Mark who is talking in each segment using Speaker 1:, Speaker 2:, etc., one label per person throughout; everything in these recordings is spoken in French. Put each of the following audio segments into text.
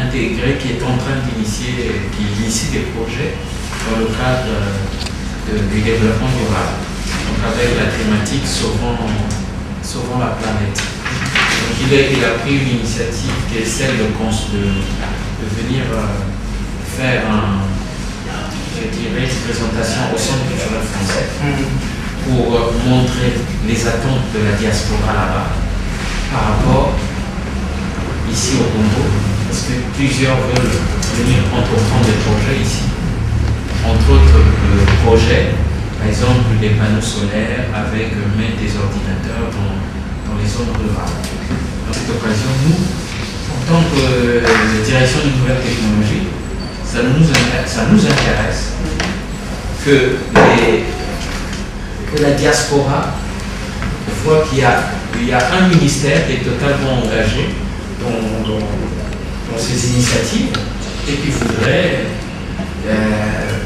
Speaker 1: intégré, qui est en train d'initier, qui initie des projets dans le cadre du développement durable, donc avec la thématique sauvant la planète. Donc il a pris une initiative qui est celle de venir faire une présentation au Centre culturel français pour montrer les attentes de la diaspora là-bas par rapport ici au Congo, parce que plusieurs veulent venir entreprendre des projets ici. Entre autres projets, par exemple des panneaux solaires avec même des ordinateurs dans les zones rurales. Dans cette occasion, nous, en tant que direction de nouvelles technologies, ça nous intéresse que la diaspora voit qu'il y a un ministère qui est totalement engagé dans ces initiatives et qui voudrait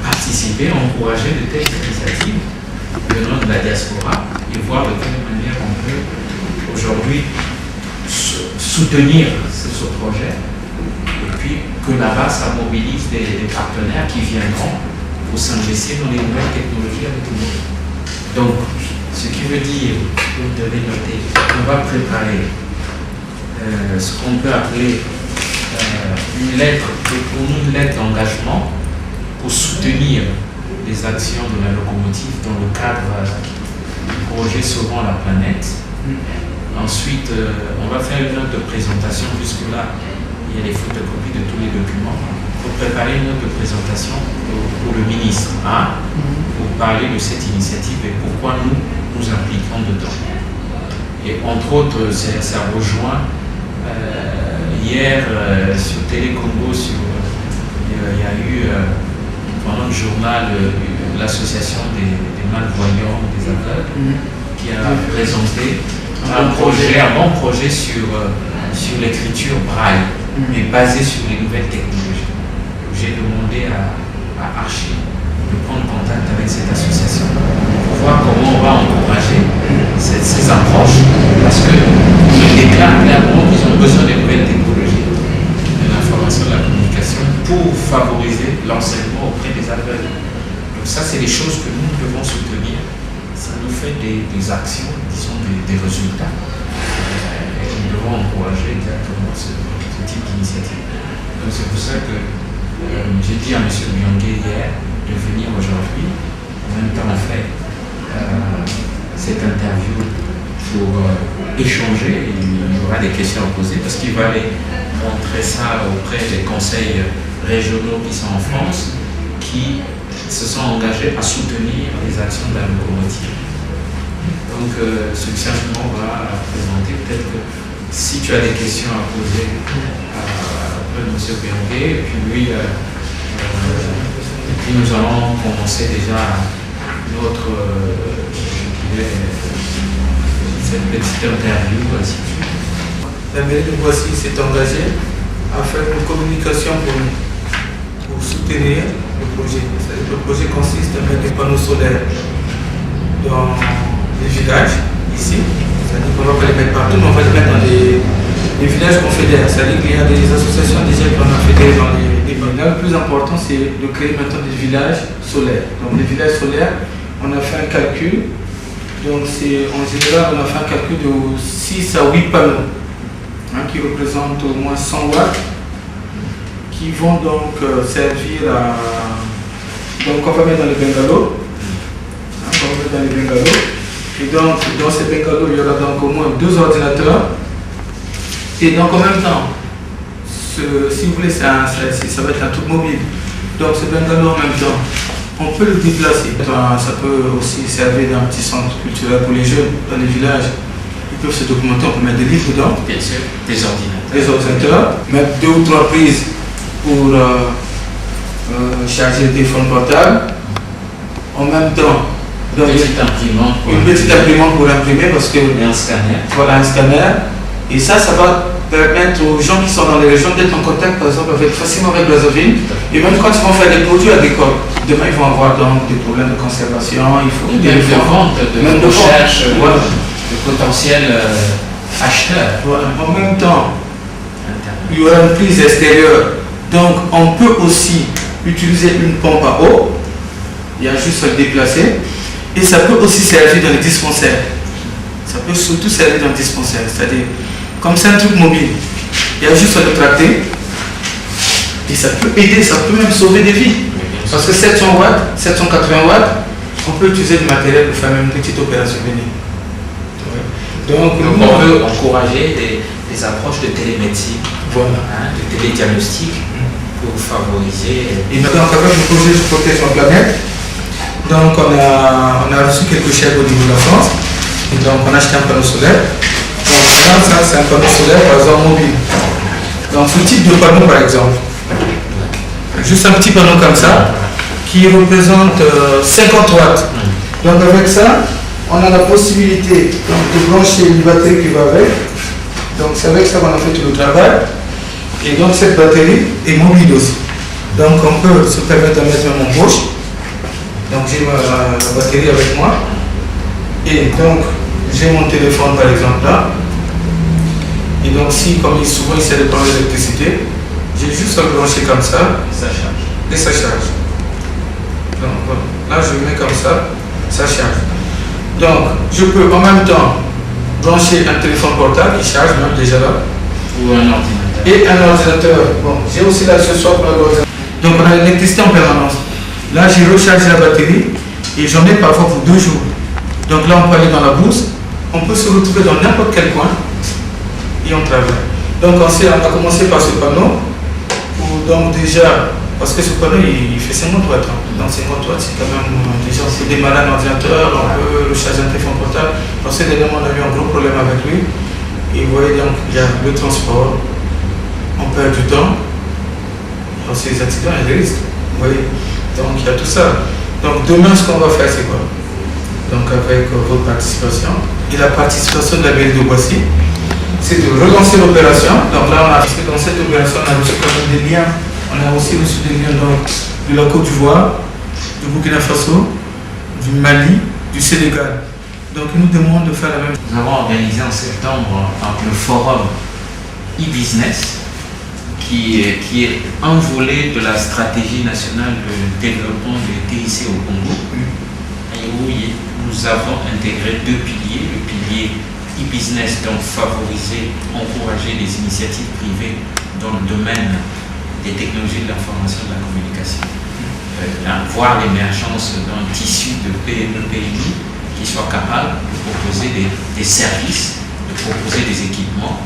Speaker 1: participer, encourager de telles initiatives venant de la diaspora et voir de quelle manière on peut aujourd'hui soutenir ce projet et puis que là-bas ça mobilise des partenaires qui viendront pour s'investir dans les nouvelles technologies avec nous. Donc, ce qui veut dire, vous devez noter, on va préparer ce qu'on peut appeler une lettre d'engagement pour soutenir les actions de la locomotive dans le cadre du projet Sauvant la planète. Ensuite, on va faire une note de présentation, puisque là, il y a les photocopies de tous les documents, pour préparer une note de présentation pour le ministre, pour parler de cette initiative et pourquoi nous nous impliquons dedans. Et entre autres, ça rejoint hier sur Télé Congo, il y a eu pendant le journal l'association des malvoyants, des aveugles, qui a présenté un bon projet sur l'écriture braille, mais basé sur les nouvelles technologies. J'ai demandé à Archie de prendre contact avec cette association pour voir comment on va encourager ces approches, parce que je déclare clairement qu'ils ont besoin des nouvelles technologies, de l'information, de la communication, pour favoriser l'enseignement auprès des aveugles. Donc ça, c'est des choses que nous devons soutenir. Ça nous fait des actions, disons des résultats. Et nous devons encourager exactement ce type d'initiative. Donc c'est pour ça que j'ai dit à M. Biangué hier de venir aujourd'hui. En même temps, on fait cette interview pour échanger. Il y aura des questions à poser parce qu'il va aller montrer ça auprès des conseils régionaux qui sont en France, qui se sont engagés à soutenir les actions de la locomotive. Donc, succinctement, on va présenter. Peut-être que si tu as des questions à poser à M. Biangué, et puis lui, et puis nous allons commencer déjà cette petite interview. Ainsi de suite.
Speaker 2: La mairie de Boissy s'est engagée à faire une communication pour soutenir le projet. Le projet consiste à mettre des panneaux solaires dans les villages, ici. C'est-à-dire qu'on ne va pas les mettre partout, mais on va les mettre dans les villages qu'on fédère. C'est-à-dire qu'il y a des associations déjà qu'on a fédérées dans les villages. Là, le plus important, c'est de créer maintenant des villages solaires. Donc les villages solaires, on a fait un calcul. Donc en général, on a fait un calcul de 6 à 8 panneaux, qui représentent au moins 100 watts, qui vont donc servir à... Donc on va mettre dans les bungalows. Et donc dans ces bungalows, il y aura donc au moins 2 ordinateurs. Et donc en même temps, si vous voulez, ça va être un truc mobile. Donc ce bungalow en même temps, on peut le déplacer. Ça peut aussi servir d'un petit centre culturel pour les jeunes dans les villages. Ils peuvent se documenter, on peut mettre des livres dedans.
Speaker 1: Bien sûr, des ordinateurs.
Speaker 2: Des ordinateurs, mettre 2 ou 3 prises pour charger le téléphone portable. En même temps, donc, une petite imprimante pour imprimer parce que
Speaker 1: et un scanner.
Speaker 2: Voilà, un scanner. Et ça va permettre aux gens qui sont dans les régions d'être en contact, par exemple, facilement avec Brazzaville. Et même quand ils vont faire des produits agricoles, demain ils vont avoir donc des problèmes de conservation, il faut
Speaker 1: même de vente, de recherche, de potentiels acheteurs.
Speaker 2: Voilà. En même temps, il y aura une prise extérieure. Donc on peut aussi utiliser une pompe à eau. Il y a juste à le déplacer. Et ça peut aussi servir dans les dispensaires. Ça peut surtout servir dans les dispensaires. C'est-à-dire, comme c'est un truc mobile, il y a juste à le tracter. Et ça peut aider, ça peut même sauver des vies. Parce que 700 watts, 780 watts, on peut utiliser du matériel pour faire même une petite opération bénigne.
Speaker 1: Donc on peut encourager des approches de télémédecine,
Speaker 2: voilà.
Speaker 1: De télédiagnostic pour favoriser.
Speaker 2: Et maintenant, quand même, le projet Je protège ma planète. Donc on a reçu quelques chèques au niveau de la France. Et donc on a acheté un panneau solaire. Donc là, ça c'est un panneau solaire par exemple mobile. Donc ce type de panneau par exemple, juste un petit panneau comme ça, qui représente 50 watts. Donc avec ça, on a la possibilité donc, de brancher une batterie qui va avec. Donc c'est avec ça qu'on a fait tout le travail. Et donc cette batterie est mobile aussi. Donc on peut se permettre de mettre même en poche. Donc j'ai la batterie avec moi. Et donc j'ai mon téléphone par exemple là. Et donc si, comme souvent il sert de prendre l'électricité, j'ai juste à le brancher comme ça.
Speaker 1: Ça charge.
Speaker 2: Et ça charge. Donc voilà. Là je le mets comme ça charge. Donc je peux en même temps brancher un téléphone portable qui charge même déjà là.
Speaker 1: Ou un ordinateur.
Speaker 2: Et un ordinateur. Bon, j'ai aussi l'accessoire pour l'ordinateur. Donc on a l'électricité en permanence. Là j'ai rechargé la batterie et j'en ai parfois pour 2 jours. Donc là on peut aller dans la bourse, on peut se retrouver dans n'importe quel coin et on travaille. Donc on a commencé par ce panneau pour donc déjà, parce que ce panneau il fait 50 watts. Donc 50 watts c'est quand même déjà, on peut démarrer un ordinateur, on peut recharger un téléphone portable. Parce que dernièrement on a eu un gros problème avec lui. Et vous voyez donc il y a le transport, on perd du temps, dans ces accidents il y a des risques. Vous voyez, donc il y a tout ça. Donc demain ce qu'on va faire c'est quoi? Donc avec votre participation et la participation de la mairie de Boissy, c'est de relancer l'opération. Donc là on a fait dans cette opération on a reçu quand même des liens. On a aussi reçu des liens donc, de la Côte d'Ivoire, du Burkina Faso, du Mali, du Sénégal. Donc ils nous demandent de faire la même chose.
Speaker 1: Nous avons organisé en septembre le forum e-business qui est un volet de la stratégie nationale de développement de TIC au Congo, et où nous avons intégré 2 piliers. Le pilier e-business, donc favoriser, encourager les initiatives privées dans le domaine des technologies de l'information et de la communication. Voir l'émergence d'un tissu de PME-PMI qui soit capable de proposer des services, de proposer des équipements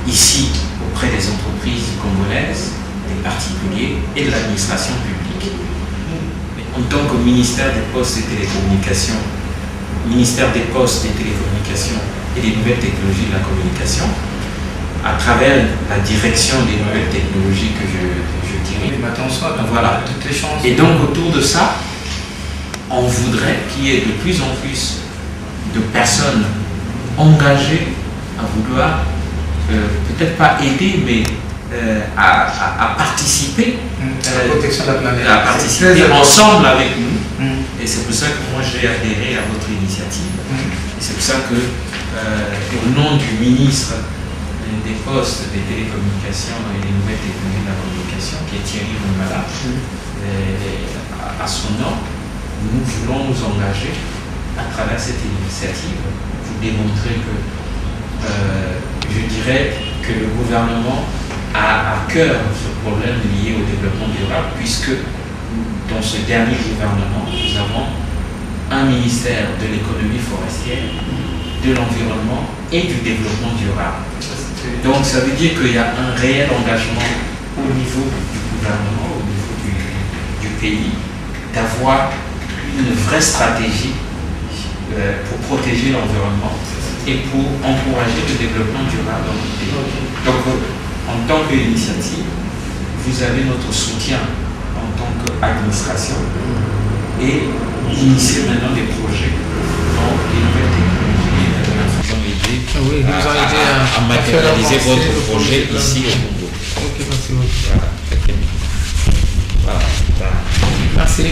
Speaker 1: ici auprès des entreprises congolaises, des particuliers et de l'administration publique. En tant que ministère des Postes et Télécommunications, ministère des Postes et Télécommunications et des Nouvelles Technologies de la Communication, à travers la direction des nouvelles technologies que je dirige. Voilà.
Speaker 2: Toutes les chances.
Speaker 1: Et donc autour de ça, on voudrait qu'il y ait de plus en plus de personnes engagées à vouloir, peut-être pas aider, mais à participer,
Speaker 2: à la protection de la planète.
Speaker 1: à participer ensemble avec nous. Et c'est pour ça que moi j'ai adhéré à votre initiative. Et c'est pour ça que, au nom du ministre des Postes, des Télécommunications et des Nouvelles Technologies de la Communication, qui est Thierry Moumala, à son nom, nous voulons nous engager à travers cette initiative, vous démontrer que, je dirais que le gouvernement a à cœur ce problème lié au développement durable, puisque dans ce dernier gouvernement, nous avons un ministère de l'économie forestière, de l'environnement et du développement durable. Donc ça veut dire qu'il y a un réel engagement au niveau du gouvernement, au niveau du pays, d'avoir une vraie stratégie pour protéger l'environnement et pour encourager le développement durable dans notre pays. Donc en tant qu'initiative, vous avez notre soutien en tant qu'administration et initier maintenant des projets dans les nouvelles technologies. Nous ont aidé à matérialiser votre projet ici au Congo.
Speaker 2: Ok, merci beaucoup.
Speaker 1: Voilà, très bien. Voilà.
Speaker 2: Merci.